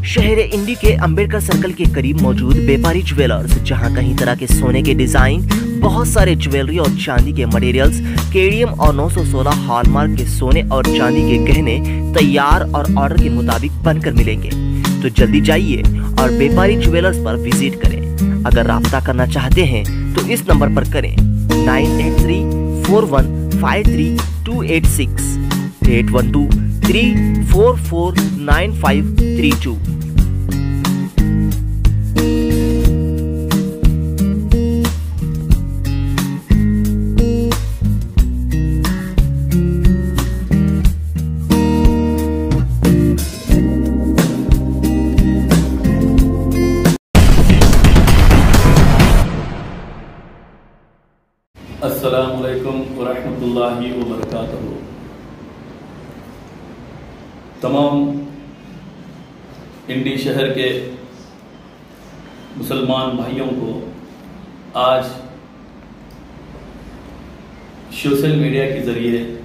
शहर इंडी के अंबेडकर सर्कल के करीब मौजूद व्यापारी ज्वेलर्स, जहां कई तरह के सोने के डिजाइन, बहुत सारे ज्वेलरी और चांदी के मटेरियल्स, केडियम और 916 हॉलमार्क के सोने और चांदी के गहने तैयार और ऑर्डर के मुताबिक बनकर मिलेंगे। तो जल्दी जाइए और व्यापारी ज्वेलर्स पर विजिट करें। अगर राब्ता करना चाहते हैं तो इस नंबर पर करें 9834153286 8123449532। अस्सलामुअलैकुम वरहमतुल्लाहि वबरकातुहू। तमाम इंडी शहर के मुसलमान भाइयों को आज सोशल मीडिया के जरिए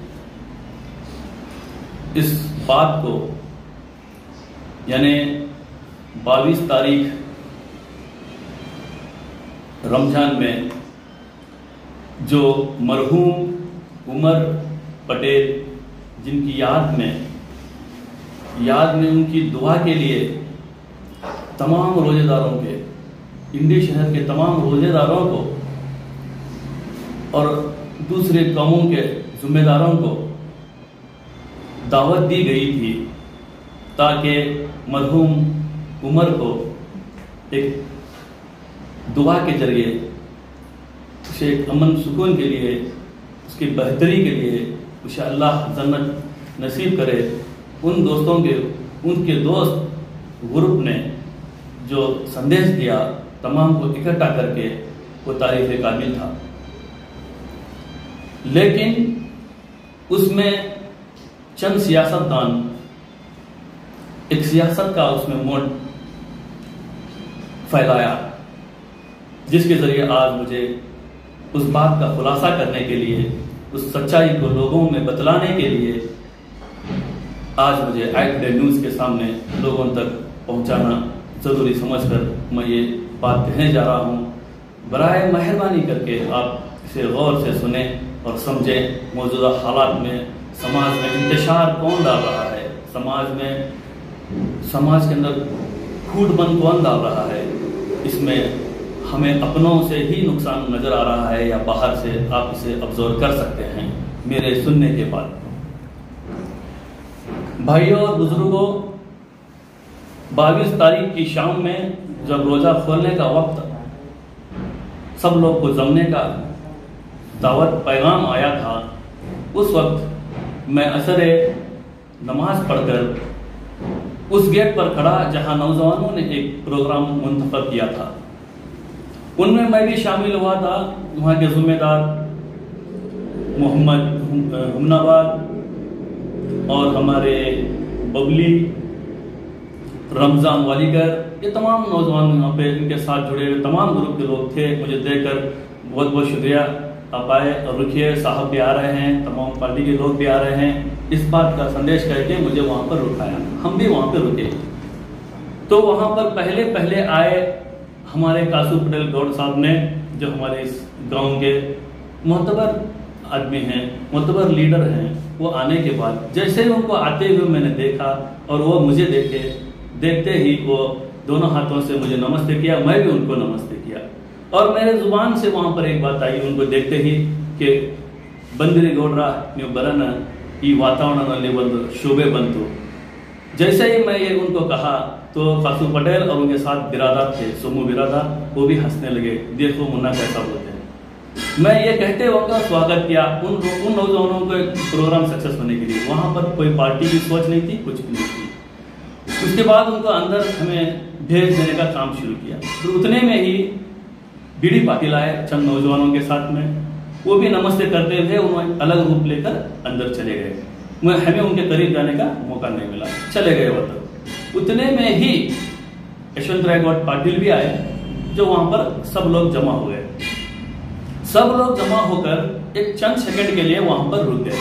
इस बात को, यानी 22 तारीख रमजान में जो मरहूम उमर पटेल, जिनकी याद में उनकी दुआ के लिए तमाम रोजेदारों के, इंडी शहर के तमाम रोजेदारों को और दूसरे कौमों के जिम्मेदारों को दावत दी गई थी ताकि मरहूम उमर को एक दुआ के जरिए उसे एक अमन सुकून के लिए, उसकी बेहतरी के लिए उसे अल्लाह जन्नत नसीब करे। उन दोस्तों के, उनके दोस्त ग्रुप ने जो संदेश दिया, तमाम को इकट्ठा करके, वो तारीफ काबिल था। लेकिन उसमें चंद सियासतदान एक सियासत का उसमें मोड़ फैलाया, जिसके जरिए आज मुझे उस बात का खुलासा करने के लिए, उस सच्चाई को लोगों में बतलाने के लिए आज मुझे टुडे न्यूज़ के सामने लोगों तक पहुंचाना ज़रूरी समझकर मैं ये बात कहने जा रहा हूं। बराए मेहरबानी करके आप इसे गौर से सुने और समझें। मौजूदा हालात में समाज में इंतशार कौन डाल रहा है, समाज के अंदर फूटबंद कौन डाल रहा है, इसमें हमें अपनों से ही नुकसान नजर आ रहा है या बाहर से आप इसे ऑब्जर्व कर सकते हैं मेरे सुनने के बाद। भाइयों और बुजुर्गों, 22 तारीख की शाम में जब रोजा खोलने का वक्त, सब लोग को जमने का दावत पैगाम आया था, उस वक्त मैं असर नमाज पढ़कर उस गेट पर खड़ा जहां नौजवानों ने एक प्रोग्राम मुंतखब किया था, उनमें मैं भी शामिल हुआ था। वहाँ के जिम्मेदार मोहम्मद हुमनाबाद और हमारे बबली, रमजान वालीगर, ये तमाम नौजवान यहाँ पे इनके साथ जुड़े हुए तमाम ग्रुप के लोग थे। मुझे देखकर बहुत बहुत शुक्रिया। आप आए और रुकिए, साहब भी आ रहे हैं, तमाम पार्टी के लोग भी आ रहे हैं। इस बात का संदेश करके मुझे वहाँ पर रुकाया, हम भी वहाँ पर रुके। तो वहाँ पर पहले आए हमारे कासू पटेल गौड़ साहब ने, जो हमारे इस गांव के मोहतबर आदमी हैं, मोहतबर लीडर हैं। वो आने के बाद जैसे ही उनको आते हुए मैंने देखा और वो मुझे देखते ही वो दोनों हाथों से मुझे नमस्ते किया, मैं भी उनको नमस्ते किया। और मेरे जुबान से वहाँ पर एक बात आई उनको देखते ही कि बंदिरी गौड्रा ನೀವು ಬರನ ಈ वातावरणದಲ್ಲಿ ಒಂದು शोभे ಬಂತು। जैसे ही मैं ये उनको कहा तो कासू पटेल और उनके साथ बिरादर थे, सोमू बिरादर, वो भी हंसने लगे, देखो मुन्ना कैसा बोलते हैं। मैं ये कहते उनका स्वागत किया उन नौजवानों को प्रोग्राम सक्सेस होने के लिए। वहाँ पर कोई पार्टी की सोच नहीं थी, कुछ भी नहीं थी। उसके बाद उनको अंदर हमें भेज देने का काम शुरू किया। तो उतने में ही बीडी पाटिल आए चंद नौजवानों के साथ में, वो भी नमस्ते करते हुए उन्होंने अलग रूप लेकर अंदर चले गए। हमें उनके करीब जाने का मौका नहीं मिला, चले गए वो। उतने में ही यशवंत राय गौड़ पाटिल भी आए, जो वहां पर सब लोग जमा हुए। सब लोग जमा होकर एक चंद सेकंड के लिए वहां पर रुक गए।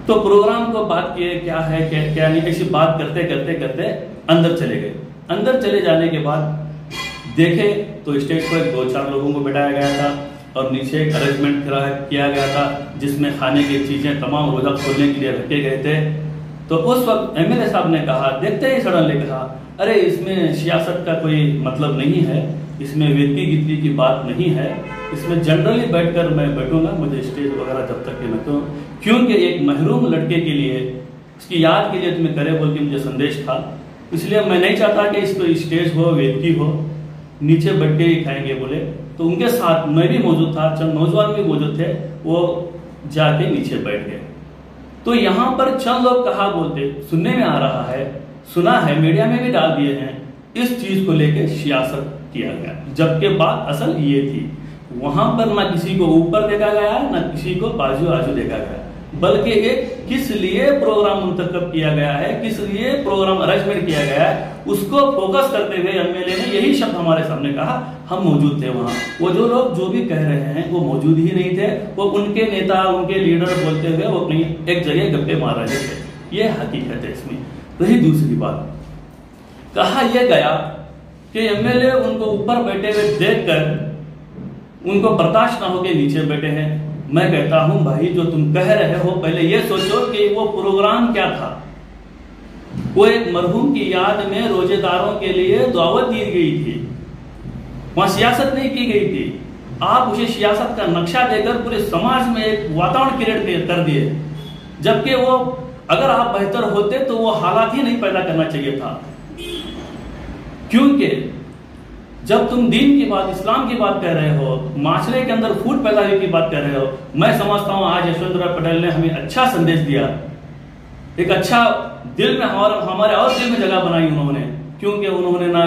तो प्रोग्राम को बात किए क्या है क्या नहीं, ऐसी बात करते करते करते अंदर चले गए। अंदर चले जाने के बाद देखे तो स्टेज पर 2-4 लोगों को बैठाया गया था और नीचे एक अरेंजमेंट किया गया था जिसमें खाने की चीजें तमाम रोजा खोलने के लिए रखे गए थे। तो उस वक्त एमएलए साहब ने कहा, देखते ही सडनली कहा, अरे इसमें सियासत का कोई मतलब नहीं है, इसमें व्यक्ति गिनती की बात नहीं है, इसमें जनरली बैठकर मैं बैठूंगा, मुझे स्टेज वगैरह जब तक मैं तो, क्योंकि एक महरूम लड़के के लिए उसकी याद के लिए तुम्हें करे बोल के मुझे संदेश था, इसलिए मैं नहीं चाहता कि इस पर स्टेज हो, व्यक्ति हो, नीचे बैठ के ही खाएंगे बोले। तो उनके साथ मैं भी मौजूद था, चंद नौजवान भी मौजूद थे, वो जाके नीचे बैठ गए। तो यहाँ पर चंद लोग कहा बोलते सुनने में आ रहा है, सुना है, मीडिया में भी डाल दिए हैं, इस चीज को लेकर सियासत किया गया, जबकि बात असल ये थी, वहां पर ना किसी को ऊपर देखा गया ना किसी को बाजू आजू देखा गया, बल्कि एक किस लिए प्रोग्राम मुंतखब किया गया है, किस लिए प्रोग्राम अरेंजमेंट किया गया है, उसको फोकस करते हुए एमएलए ने यही शब्द हमारे सामने कहा, हम मौजूद थे वहां। वो जो लोग जो भी कह रहे हैं वो मौजूद ही नहीं थे, वो उनके नेता, उनके लीडर बोलते हुए वो अपनी एक जगह गप्पे मार रहे थे। ये हकीकत है इसमें। रही दूसरी बात, कहा यह गया कि एमएलए उनको ऊपर बैठे हुए देखकर उनको बर्दाश्त ना होकर नीचे बैठे हैं। मैं कहता हूं भाई, जो तुम कह रहे हो पहले ये सोचो कि वो प्रोग्राम क्या था। वो एक मरहूम की याद में रोजेदारों के लिए दावत दी गई थी, वहां सियासत नहीं की गई थी। आप उसे सियासत का नक्शा देकर पूरे समाज में एक वातावरण क्रिएट कर दिए, जबकि वो अगर आप बेहतर होते तो वो हालात ही नहीं पैदा करना चाहिए था। क्योंकि जब तुम दीन की बात, इस्लाम की बात कर रहे हो, माशरे के अंदर फूट पैदा की बात कर रहे हो, मैं समझता हूं आज यशवंतराव पटेल ने हमें अच्छा संदेश दिया, एक अच्छा दिल में हमारे और दिल में जगह बनाई उन्होंने, क्योंकि उन्होंने ना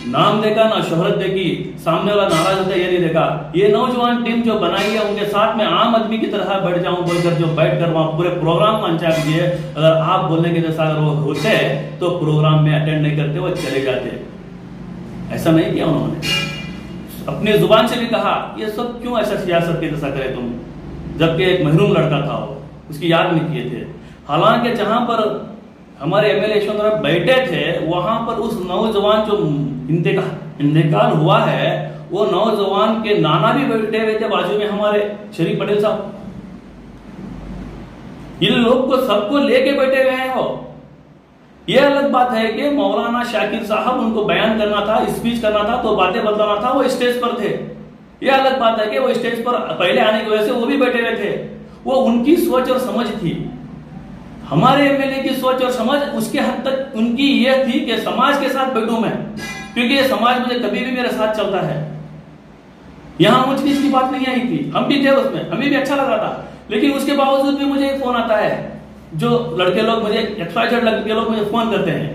नाम देखा ना शोहरत देखी, सामने वाला नाराज होता है ये नहीं देखा। ये नौजवान टीम जो बनाई है उनके साथ में आम आदमी की तरह बैठ जाऊं बोलकर जो बैठकर वहां पूरे प्रोग्राम को अंजाम दिए, अगर आप बोलने के जैसा अगर वो होते तो प्रोग्राम में अटेंड नहीं करते, वो चले जाते। ऐसा नहीं किया उन्होंने, अपनी जुबान से भी कहा ये सब क्यों ऐसा सियासत के जैसा करे तुम, जबकि एक महरूम लड़का था वो, उसकी याद में किए थे। हालांकि जहां पर हमारे एमएलए यशवंतराव बैठे थे वहां पर उस नौजवान जो इंतकाल हुआ है, वो नौजवान के नाना भी बैठे हुए थे बाजू में, हमारे शरीफ पटेल साहब। इन लोग को सबको लेके बैठे हुए हैं वो। ये अलग बात है कि मौलाना शाकिर साहब उनको बयान करना था, स्पीच करना था, तो बातें बदलाना था, वो स्टेज पर थे। ये अलग बात है कि वो स्टेज पर पहले आने की वजह से वो भी बैठे हुए थे। वो उनकी सोच और समझ थी। हमारे एमएलए की सोच और समझ उसके हद तक उनकी ये थी कि समाज के साथ बैठूं मैं, क्योंकि ये समाज मुझे कभी भी मेरे साथ चलता है। यहां ऊंच नीच की बात नहीं आई थी, हम भी थे उसमें, हमें भी अच्छा लग रहा था। लेकिन उसके बावजूद भी मुझे एक फोन आता है, जो लड़के लोग मुझे XYZ लड़के लोग मुझे फोन करते हैं,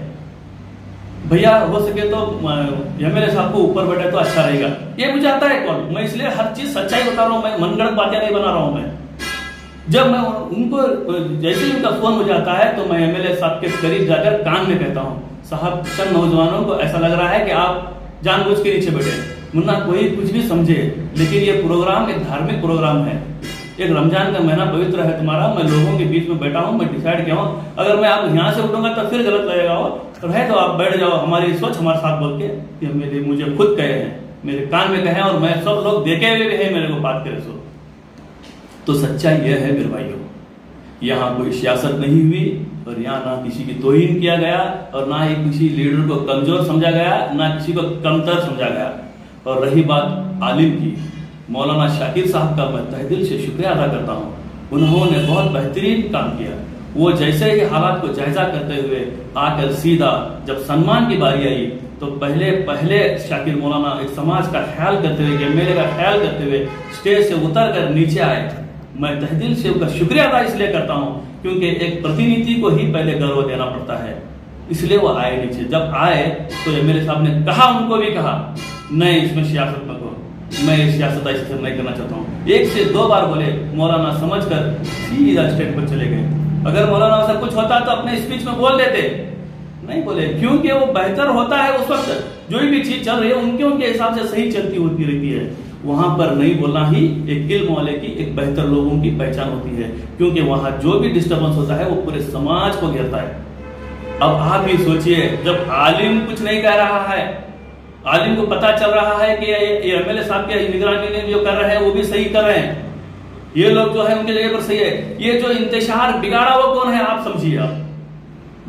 भैया हो सके तो एमएलए साहब को ऊपर बैठे तो अच्छा रहेगा। ये मुझे आता है कॉल, मैं इसलिए हर चीज सच्चाई बता रहा हूं, मैं मनगढ़ंत बातें नहीं बना रहा हूं। मैं जब मैं उनको जैसे ही उनका फोन हो जाता है तो मैं एमएलए साहब के करीब जाकर कान में कहता हूं, साहब चंद नौजवानों को ऐसा लग रहा है कि आप जानबूझ के नीचे बैठे, मुन्ना कोई कुछ भी समझे, लेकिन ये प्रोग्राम एक धार्मिक प्रोग्राम है, एक रमजान का महीना पवित्र है तुम्हारा, मैं लोगों के बीच में बैठा हूं, मैं डिसाइड किया हूं, अगर मैं आप यहाँ से उठूंगा तो फिर गलत लगेगा, और है तो आप बैठ जाओ, हमारी सोच हमारे साथ बोल के। ये मेरे मुझे खुद कहे हैं, मेरे कान में कहे, और मैं सब लोग देखे हुए भी है मेरे को बात करे। सो तो सच्चाई यह है मेरे भाइयों, यहाँ कोई सियासत नहीं हुई, और यहाँ ना किसी की तौहीन किया गया, और ना ही किसी लीडर को कमजोर समझा गया, ना किसी को कमतर समझा गया। और रही बात आलिम की, मौलाना शाकिर साहब का मैं तहे दिल से शुक्रिया अदा करता हूँ, उन्होंने बहुत बेहतरीन काम किया। वो जैसे ही हालात को जायजा करते हुए आकर सीधा जब सम्मान की बारी आई तो पहले शाकिर मौलाना एक समाज का ख्याल करते हुए, एमएलए का ख्याल करते हुए स्टेज से उतर कर नीचे आए। मैं तहे दिल से उनका शुक्रिया अदा इसलिए करता हूँ क्योंकि एक प्रतिनिधि को ही पहले गर्व देना पड़ता है, इसलिए वो आए नीचे। जब आए तो एमएलए साहब ने कहा, उनको भी कहा, नहीं इसमें सियासत मत करो, मैं सियासत ऐसे नहीं करना चाहता हूँ। 1 से 2 बार बोले, मौलाना समझकर सीधा स्टेज पर चले गए। अगर मौलाना से कुछ होता तो अपने स्पीच में बोल देते, नहीं बोले, क्योंकि वो बेहतर होता है उस वक्त जो भी चीज चल रही है उनके हिसाब से सही चलती होती रहती है। वहां पर नहीं बोलना ही एक इल्म वाले की, एक बेहतर लोगों की पहचान होती है, क्योंकि वहां जो भी डिस्टर्बेंस होता है वो पूरे समाज को घेरता है। अब आप ही सोचिए, जब आलिम कुछ नहीं कह रहा है, आलिम को पता चल रहा है कि ये एमएलए साहब के निगरानी में जो कर रहे हैं वो भी सही कर रहे हैं, ये लोग जो है उनके जगह पर सही है, ये जो इंतशार बिगाड़ा वो कौन है आप समझिए। आप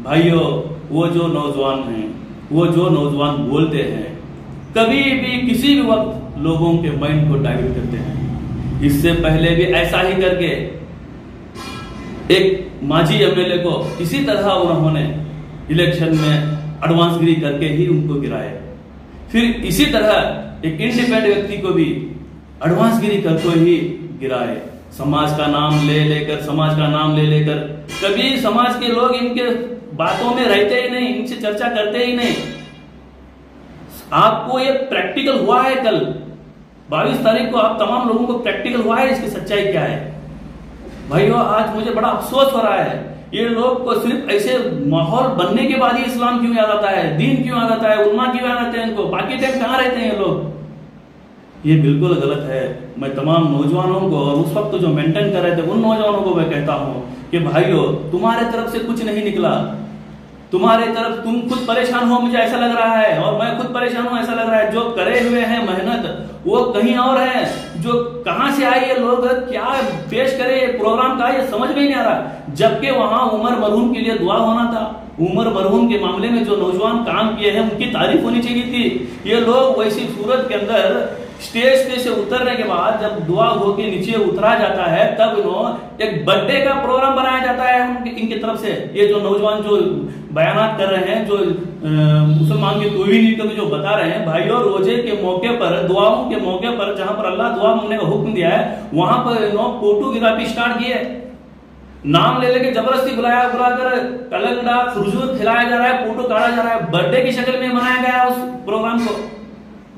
भाइयों, वो जो नौजवान हैं, वो जो नौजवान बोलते हैं, कभी भी किसी भी वक्त लोगों के माइंड को डाइवर्ट करते हैं। इससे पहले भी ऐसा ही करके एक माजी एमएलए को इसी तरह उन्होंने इलेक्शन में एडवांसगिरी करके ही उनको गिराया। फिर इसी तरह एक इंडिपेंडेंट व्यक्ति को भी एडवांसगिरी करके ही गिराए। समाज का नाम ले लेकर कभी समाज के लोग इनके बातों में रहते ही नहीं, इनसे चर्चा करते ही नहीं। आपको ये प्रैक्टिकल हुआ है, कल 22 तारीख को आप तमाम लोगों को प्रैक्टिकल हुआ है इसकी सच्चाई क्या है। भाइयों, आज मुझे बड़ा अफसोस हो रहा है, ये लोग को सिर्फ ऐसे माहौल बनने के बाद ही इस्लाम क्यों याद आता है, दीन क्यों याद आता है, उल्मा क्यों याद आते हैं इनको, बाकी टाइम कहां रहते हैं ये लोग। ये बिल्कुल गलत है। मैं तमाम नौजवानों को और उस वक्त जो मेंटेन कर रहे थे उन नौजवानों को मैं कहता हूं कि भाइयों, तुम्हारे तरफ से कुछ नहीं निकला, तुम्हारे तरफ तुम खुद परेशान हो, मुझे ऐसा लग रहा है, और मैं खुद परेशान हूं ऐसा लग रहा है। जो करे हुए हैं मेहनत वो कहीं और है, जो कहां से आए ये लोग, क्या पेश करे ये प्रोग्राम का, ये समझ में नहीं आ रहा। जबकि वहां उमर मरहूम के लिए दुआ होना था, उमर मरहूम के मामले में जो नौजवान काम किए हैं उनकी तारीफ होनी चाहिए थी। ये लोग वैसी सूरत के अंदर स्टेज पे से उतरने के बाद जब दुआ होके नीचे उतरा जाता है, तब इन्होंने एक बर्थडे का प्रोग्राम बनाया जाता है इनकी तरफ से। ये जो नौजवान जो बयानात कर रहे हैं, जो मुसलमान की तौहीन को जो बता रहे हैं, भाइयों, रोजे के मौके पर, दुआओं के मौके पर, जहां पर अल्लाह दुआ मांगने का हुक्म दिया है, वहां पर इन्होंने फोटोग्राफी स्टार्ट की है। नाम ले लेके जबरदस्ती बुलाकर कलंडा खुरजूर खिलाया जा रहा है, फोटो काटा जा रहा है, बर्थडे की शक्ल में मनाया गया उस प्रोग्राम को।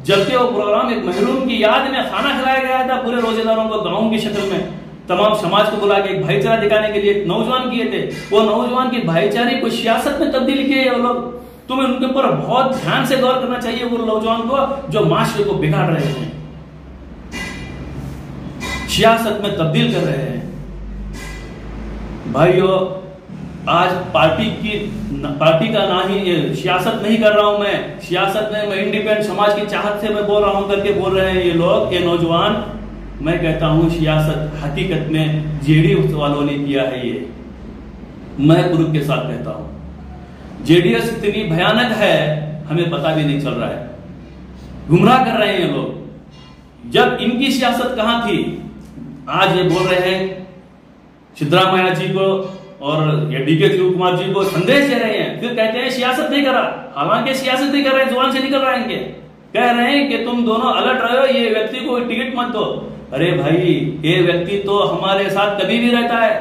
जबकि वो प्रोग्राम एक महरूम की याद में खाना खिलाया गया था पूरे रोजेदारों को, गाँव की शक्ल में, तमाम समाज को बुला के एक भाईचारा दिखाने के लिए नौजवान किए थे। वो नौजवान की भाईचारे को सियासत में तब्दील किए ये लोग। तुम्हें उनके ऊपर बहुत ध्यान से गौर करना चाहिए, वो नौजवान को जो माशरे को बिगाड़ रहे हैं, सियासत में तब्दील कर रहे हैं। भाइयों, आज पार्टी का ना ही सियासत नहीं कर रहा हूं मैं, सियासत में मैं इंडिपेंडेंट समाज की चाहत से मैं बोल रहा हूं करके बोल रहे हैं ये लोग, ये नौजवान। मैं कहता हूं सियासत हकीकत में जेडीएस वालों ने किया है। ये मैं प्रूफ के साथ कहता हूं, जेडीएस इतनी भयानक है हमें पता भी नहीं चल रहा है, गुमराह कर रहे हैं ये लोग। जब इनकी सियासत कहां थी, आज ये बोल रहे हैं सिद्धरामैया जी को और डीके शिव कुमार जी को संदेश दे रहे हैं, फिर कहते हैं सियासत नहीं करा। हालांकि सियासत नहीं कर रहे हैं, जुबान से निकल रहा है इनके, कह रहे हैं कि तुम दोनों अलर्ट रहो, ये व्यक्ति को टिकट मत दो। अरे भाई, ये व्यक्ति तो हमारे साथ कभी भी रहता है,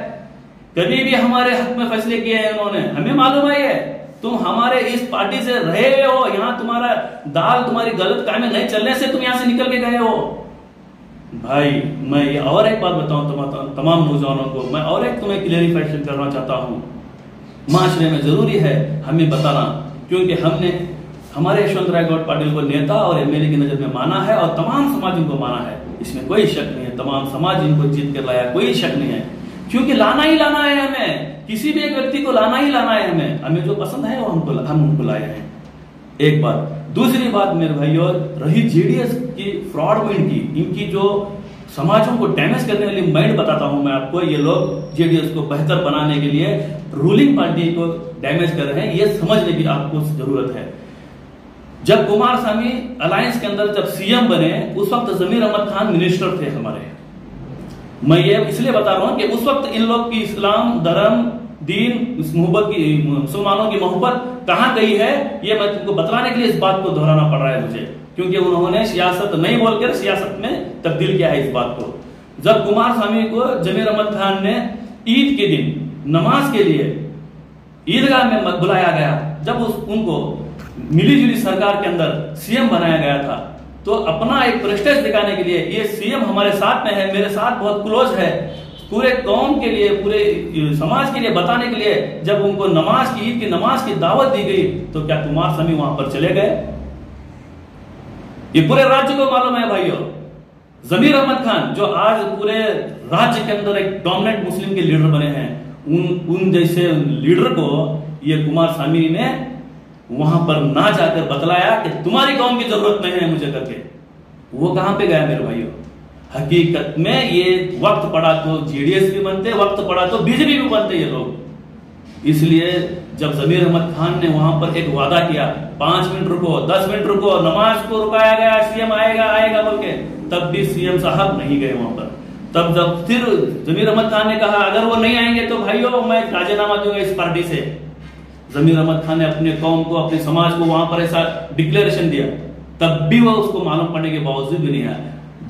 कभी भी हमारे हक में फैसले किए हैं उन्होंने, हमें मालूम है। तुम हमारे इस पार्टी से रहे हो, यहाँ तुम्हारा दाल तुम्हारी गलत कामें नहीं चलने से तुम यहाँ से निकल के गए हो। भाई, मैं ये और एक बात बताऊं तमाम नौजवानों को, मैं और एक तुम्हें क्लियरिफिकेशन करना चाहता हूं। माशरे में जरूरी है हमें बताना, क्योंकि हमने हमारे यशवंत राय गौड़ पाटिल को नेता और एमएलए की नजर में माना है और तमाम समाज इनको माना है, इसमें कोई शक नहीं है। तमाम समाज इनको जीत कर लाया, कोई शक नहीं है, क्योंकि लाना ही लाना है हमें, किसी भी एक व्यक्ति को लाना ही लाना है हमें जो पसंद है वो हम उनको लाए हैं। एक बात। दूसरी बात मेरे भाइयों, रही जेडीएस की फ्रॉड माइंड की, इनकी जो समाजों को डैमेज करने वाली माइंड बताता हूं मैं आपको। ये लोग जेडीएस को बेहतर बनाने के लिए रूलिंग पार्टी को डैमेज कर रहे हैं, ये समझने की आपको जरूरत है। जब कुमारस्वामी अलायंस के अंदर जब सीएम बने, उस वक्त जमीर अहमद खान मिनिस्टर थे हमारे। मैं ये इसलिए बता रहा हूं कि उस वक्त इन लोग की इस्लाम, धर्म, दीन, इस मोहब्बत की, मुसलमानों की मोहब्बत कहां गई है, ये मैं तुमको बतलाने के लिए इस बात को दोहराना पड़ रहा है मुझे, क्योंकि उन्होंने सियासत नहीं बोलकर सियासत में तब्दील किया है इस बात को। जब कुमारस्वामी को जमीर अहमद खान ने ईद के दिन नमाज के लिए ईदगाह में बुलाया गया, जब उनको मिली जुली सरकार के अंदर सीएम बनाया गया था, तो अपना एक प्रेस्टेज दिखाने के लिए, ये सीएम हमारे साथ में है, मेरे साथ बहुत क्लोज है, पूरे कौम के लिए, पूरे समाज के लिए बताने के लिए जब उनको नमाज की, ईद की नमाज की दावत दी गई, तो क्या कुमारस्वामी वहां पर चले गए? ये पूरे राज्य को मालूम है भाइयों। जमीर अहमद खान जो आज पूरे राज्य के अंदर एक डोमिनेंट मुस्लिम के लीडर बने हैं, उन जैसे लीडर को ये कुमारस्वामी ने वहां पर ना जाकर बतलाया कि तुम्हारी कौम की जरूरत नहीं है मुझे करके, वो कहां पे गया मेरे भाइयों? हकीकत में ये वक्त पड़ा तो जेडीएस भी बनते, वक्त पड़ा तो बीजेपी भी बनते ये लोग। इसलिए जब जमीर अहमद खान ने वहां पर एक वादा किया, 5 मिनट रुको, 10 मिनट रुको, नमाज को रुकाया गया, सीएम आएगा बोल के, तब भी सीएम साहब नहीं गए वहां पर। तब जब फिर जमीर अहमद खान ने कहा अगर वो नहीं आएंगे तो भाइयों मैं राजीनामा दूंगा इस पार्टी से। जमीर अहमद खान ने अपने कौम को, अपने समाज को वहां पर ऐसा डिक्लेरेशन दिया, तब भी वो उसको मालूम पड़ने के बावजूद भी नहीं आया।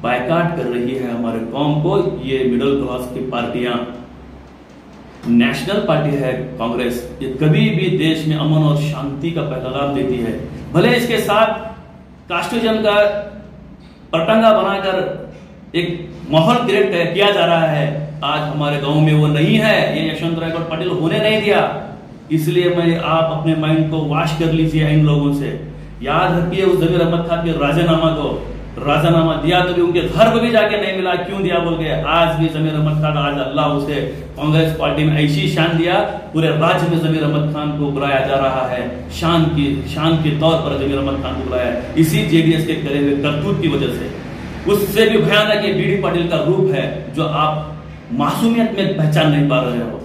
बायकाट कर रही है हमारे कौम को ये मिडिल क्लास की पार्टियां। नेशनल पार्टी है कांग्रेस, ये कभी भी देश में अमन और शांति का पैगाम देती है। भले इसके साथ कास्टिज्म का पतंगा बनाकर एक माहौल क्रिएट किया जा रहा है, आज हमारे गांव में वो नहीं है, ये यशवंत राय पाटिल होने नहीं दिया। इसलिए मैं आप अपने माइंड को वॉश कर लीजिए इन लोगों से। याद रखिए उस जमीर अहमद खान के राजीनामा दिया तो भी उनके घर को भी जाके नहीं मिला, क्यों दिया बोल के आज भी जमीर अहमद खान, आज अल्लाह उसे कांग्रेस पार्टी में ऐसी शान दिया, पूरे राज्य में जमीर अहमद खान को बुलाया जा रहा है, शान के तौर पर जमीर अहमद खान को बुलाया इसी जेडीएस के करे हुए करतूत की वजह से। उससे भी भयानक ये बीडी पाटिल का रूप है जो आप मासूमियत में पहचान नहीं पा रहे हो।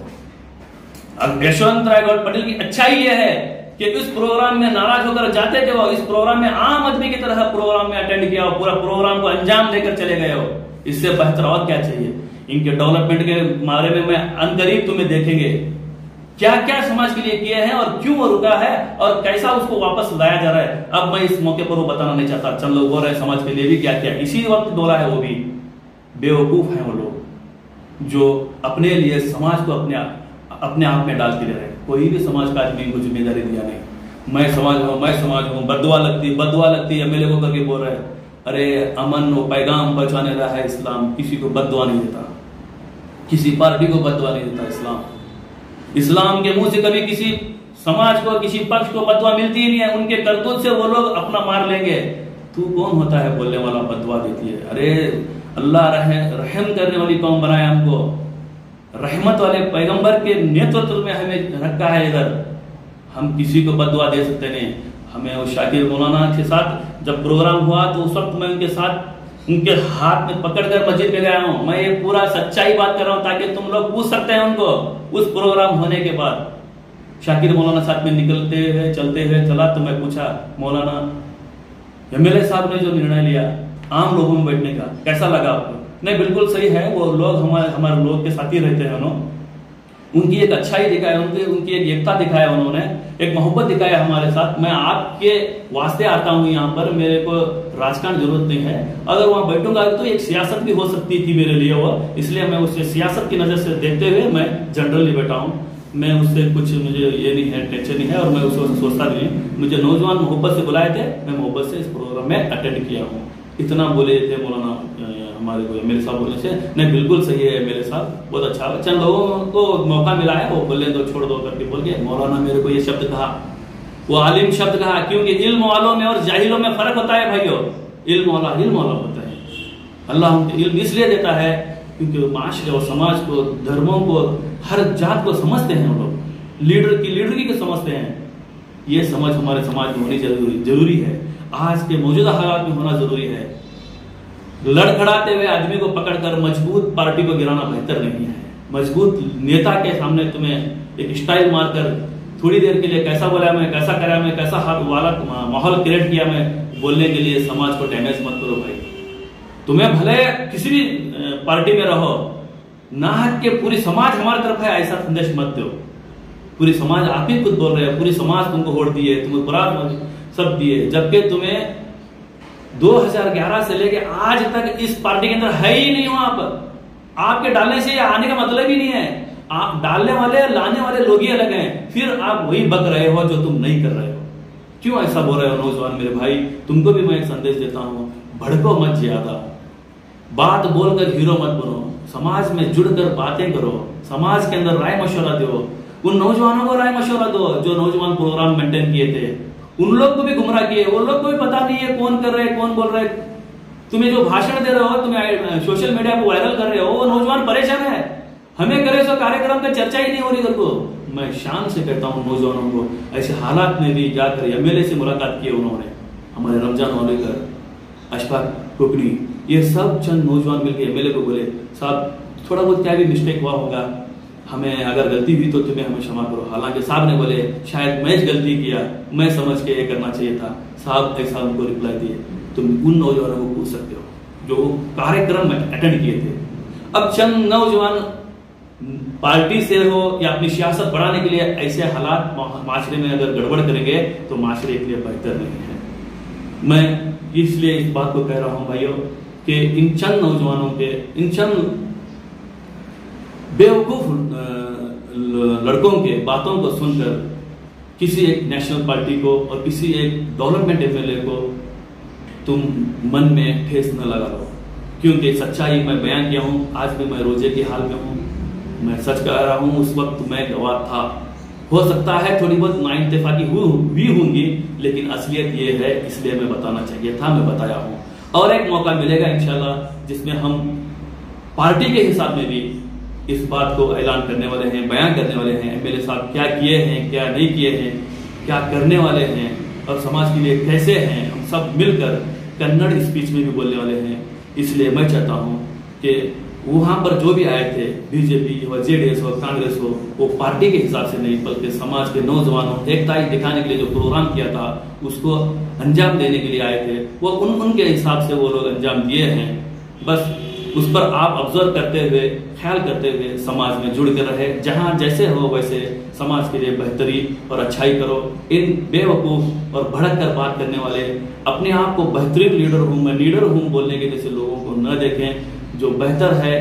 अब यशवंत राय पाटिल की अच्छाई यह है कि इस प्रोग्राम में नाराज होकर जाते थे, वो इस प्रोग्राम में आम आदमी की तरह प्रोग्राम में अटेंड किया, पूरा प्रोग्राम को अंजाम देकर चले गए हो। इससे बेहतर और क्या चाहिए? इनके डेवलपमेंट के बारे में मैं अनकरीब तुम्हें देखेंगे क्या क्या समाज के लिए किए हैं और क्यों वो रुका है और कैसा उसको वापस लाया जा रहा है। अब मैं इस मौके पर वो बताना नहीं चाहता, चंद लोग बोल रहे हैं समाज के लिए भी क्या क्या, इसी वक्त बोला है। वो भी बेवकूफ है वो लोग जो अपने लिए समाज को अपने आप में डाल के ले रहे हैं। कोई भी समाज का आदमी को जिम्मेदारी दिया नहीं। मैं समाज हूं, बदुआ लगती एमएलए को करके बोल रहे हैं। अरे अमन वो पैगाम पहुंचाने रहा है इस्लाम, किसी को बदुआ नहीं देता, किसी पार्टी को बदुआ नहीं देता। इस्लाम के मुंह से कभी किसी समाज को, किसी पक्ष को बदुआ मिलती ही नहीं है। उनके करतूत से वो लोग अपना मार लेंगे। तू कौन होता है बोलने वाला बदुआ देती है? अरे अल्लाह रहम करने वाली कौम बनाया हमको, रहमत वाले पैगंबर के नेतृत्व में हमें रखा है इधर। हम किसी को बदुआ दे सकते नहीं। हमें वो शाकिर मौलाना के साथ जब प्रोग्राम हुआ तो उस वक्त मैं उनके साथ उनके हाथ में पकड़कर मस्जिद में गया हूं। मैं ये पूरा सच्चाई बात कर रहा हूं ताकि तुम लोग पूछ सकते हैं उनको। उस प्रोग्राम होने के बाद शाकिर मौलाना साथ में चलते हुए चला तो मैं पूछा, मौलाना एमएलए साहब ने जो निर्णय लिया आम लोगों में बैठने का कैसा लगा आपको? नहीं, बिल्कुल सही है। वो लोग हमारे लोग के साथ ही रहते हैं। उनकी एक अच्छाई दिखाया, उनकी एक एकता दिखाया, उन्होंने एक मोहब्बत दिखाया हमारे साथ। मैं आपके वास्ते आता हूं यहाँ पर, मेरे को राजकारण जरूरत नहीं है। अगर वहां बैठूंगा तो एक सियासत भी हो सकती थी मेरे लिए वो, इसलिए मैं उसे सियासत की नजर से देखते हुए मैं जनरली बैठा हूँ। मैं उससे कुछ मुझे ये नहीं है, टेंशन नहीं है और मैं उसको सोचता नहीं। मुझे नौजवान मोहब्बत से बुलाए थे, मैं मोहब्बत से इस प्रोग्राम में अटेंड किया हूँ। इतना बोले थे मौलाना हमारे को एमएलए साहब बोलने से। नहीं, बिल्कुल सही है एमएलए साहब, बहुत अच्छा। चंद लोगों को मौका मिला है, वो बोले दो छोड़ दो करके बोल के मौलाना मेरे को ये शब्द कहा, वो आलिम शब्द कहा। क्योंकि इल्म वालों में और जाहिलों में फर्क होता है भाइयों। इल्म वाला होता है। अल्लाह उनको इल्म इसलिए देता है क्योंकि माशरे और समाज को, धर्मों को, हर जात को समझते हैं वो लोग। लीडर की समझते हैं। ये समझ हमारे समाज में होनी जरूरी है। आज के मौजूदा हालात में होना जरूरी है। लड़खड़ाते हुए आदमी को पकड़कर मजबूत पार्टी को गिराना बेहतर नहीं है। मजबूत नेता के सामने तुम्हें एक स्टाइल मारकर थोड़ी देर के लिए कैसा बोला मैं, कैसा करा मैं, कैसा हाथ वाला माहौल क्रिएट किया मैं, बोलने के लिए समाज को डैमेज मत करो भाई। तुम्हें भले किसी भी पार्टी में रहो, नाहक के पूरी समाज हमारी तरफ है ऐसा संदेश मत दो। पूरी समाज, आप ही खुद बोल रहे हो, पूरी समाज तुमको वोट दिए, तुम्हें बुरा सब दिए, जबकि तुम्हें 2011 से लेके आज तक इस पार्टी के अंदर है ही नहीं हो। आपके डालने से आने का मतलब ही नहीं है। आप डालने वाले, लाने वाले लोग ही अलग हैं, फिर आप वही बक रहे हो जो तुम नहीं कर रहे हो। क्यों ऐसा बोल रहे हो नौजवान मेरे भाई? तुमको भी मैं एक संदेश देता हूं, भड़को मत ज्यादा, बात बोलकर हीरो मत बनो, समाज में जुड़कर बातें करो, समाज के अंदर राय मशवरा दो। उन नौजवानों को राय मशवरा दो जो नौजवान प्रोग्राम मेंटेन किए थे, उन लोग को भी गुमराह किए। वो लोग को भी पता नहीं है कौन कर रहे हैं, कौन बोल रहे हैं। तुम्हें जो भाषण दे रहे हो, तुम्हें सोशल मीडिया पर वायरल कर रहे हो, वो नौजवान परेशान है। हमें करे सो कार्यक्रम का चर्चा ही नहीं हो रही घर को। मैं शान से कहता हूँ नौजवानों को, ऐसे हालात में भी जाकर एमएलए से मुलाकात की उन्होंने, हमारे रमजान वालेकर, अशफाक कुकड़ी, ये सब चंद नौजवान मिलकर एमएलए को बोले साहब थोड़ा बहुत क्या भी मिस्टेक हुआ होगा, हमें अगर गलती हुई तो तुम्हें हमें क्षमा करो। हालांकि साहब ने बोले शायद मैं गलती किया, मैं समझ के ये करना चाहिए था। साहब ऐसा उनको रिप्लाई दिए, तुम उन नौजवानों को पूछ सकते हो जो कार्यक्रम में अटेंड किए थे। अब चंद नौजवान पार्टी से हो या अपनी सियासत बढ़ाने के लिए ऐसे हालात माशरे में अगर गड़बड़ करेंगे तो माशरे के लिए बेहतर नहीं है। मैं इसलिए इस बात को कह रहा हूं भाइयों कि इन चंद नौजवानों के, इन चंद बेवकूफ लड़कों के बातों को सुनकर किसी एक नेशनल पार्टी को और किसी एक डेवलपमेंट एमएलए को तुम मन में ठेस न लगा लो, क्योंकि सच्चाई मैं बयान किया हूं। आज भी मैं रोजे की हाल में हूं, मैं सच कह रहा हूं, उस वक्त मैं गवाह था। हो सकता है थोड़ी बहुत नाइंतेफाकी हुई होंगी, लेकिन असलियत ये है, इसलिए मैं बताना चाहिए था, मैं बताया हूं। और एक मौका मिलेगा इंशाल्लाह जिसमें हम पार्टी के हिसाब में भी इस बात को ऐलान करने वाले हैं, बयान करने वाले हैं, एमएलए साहब क्या किए हैं, क्या नहीं किए हैं, क्या करने वाले हैं और समाज के लिए कैसे हैं। हम सब मिलकर कन्नड़ स्पीच में भी बोलने वाले हैं। इसलिए मैं चाहता हूं कि वहां पर जो भी आए थे, बीजेपी हो, जेडीएस हो, कांग्रेस हो, वो पार्टी के हिसाब से नहीं बल्कि समाज के नौजवानों एकता दिखाने के लिए जो प्रोग्राम किया था उसको अंजाम देने के लिए आए थे। वो उनके हिसाब से वो लोग अंजाम दिए हैं। बस उस पर आप ऑब्जर्व करते हुए, ख्याल करते हुए समाज में जुड़ कर रहे, जहां जैसे हो वैसे समाज के लिए बेहतरी और अच्छाई करो। इन बेवकूफ और भड़क कर बात करने वाले, अपने आप को बेहतरीन लीडर हूं, मैं लीडर हूं बोलने के जैसे लोगों को न देखें। जो बेहतर है,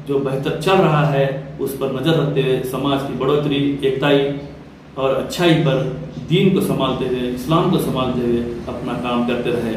जो बेहतर चल रहा है उस पर नजर रखते हुए समाज की बढ़ोतरी, एकताई और अच्छाई पर, दीन को संभालते हुए, इस्लाम को संभालते हुए अपना काम करते रहे।